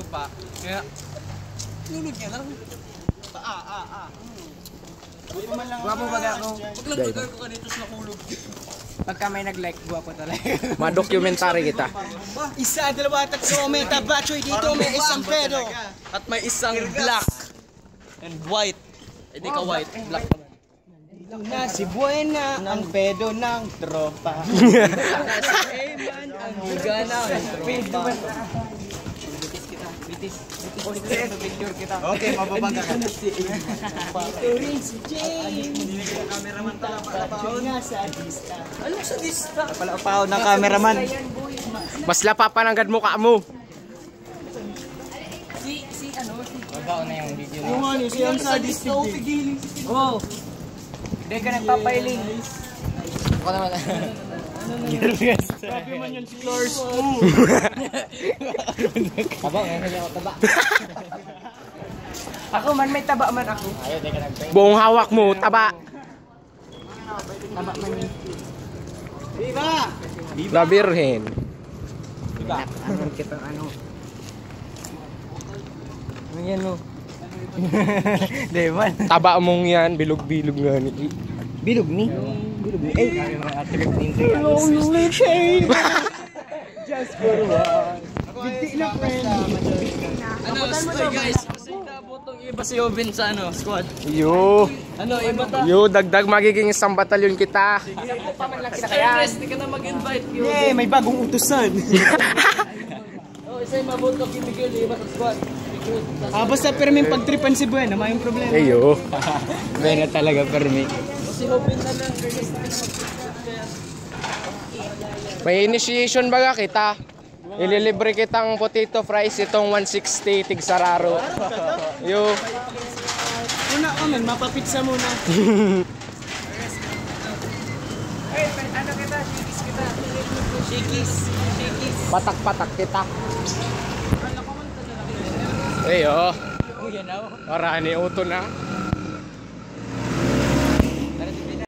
ano pa. Kaya, nunod niya lang. Guwapo baga ako. Paglag-tagal ko kanito sa nakulog. Pagka may nag-like, guwapo talaga. Ma-documentary kita. Isa, dalawa, tatlo, may tabachoy dito, may isang pedo. At may isang black and white. Hindi ka white, black naman. Na si Buena, ang pedo ng tropa. Si Eman, ang buga ng tropa. Picture kita. Okay, mababangga ka. Ito rin si James. Hindi ka cameraman talaga. Nga sa dista. Ano sa dista? Palapaw ng cameraman. Mas lapapananggad mukha mo. Si ano? Babaw na yung video. Yung ano, siyang sa dista. Oo. Hindi ka nagpapailing. Ako naman. Sabi man yun si Flores. Taba, ngayon ako taba. Ako man, may taba man ako. Ayaw, di ka nag-pray. Buong hawak mo, taba. Taba man yun. Viva! La Virgen. Ano kita, ano? Ano yan mo? Di man. Taba mong yan, bilog-bilog nga ni. Bilog ni? Bilog ni. Eh, kami mga trip ninja. Lonely chain. Just for one. Bigti na friend. Ano, guys? Kasi kabutong iba si Obin sa ano, squad. Yo. Ano, iba ta? Yo, dagdag magiging isang batalyon kita. Stress, di ka na mag-invite. Yeah, may bagong utusan. Oh, isa'y mabutok yung Miguel, iba sa squad. Basta perming pagtripan si Buena, may problema. Ayo. Buena talaga permi. Si Obin na lang. May initiation baga kita. Ililibre kitang potato fries itong 160 tig sararo. Yo. Una man, mapapitsa muna. Hey, ano kita? Shikis kita. Shikis. Patak-patak kita. Ayo. Para ni uto na.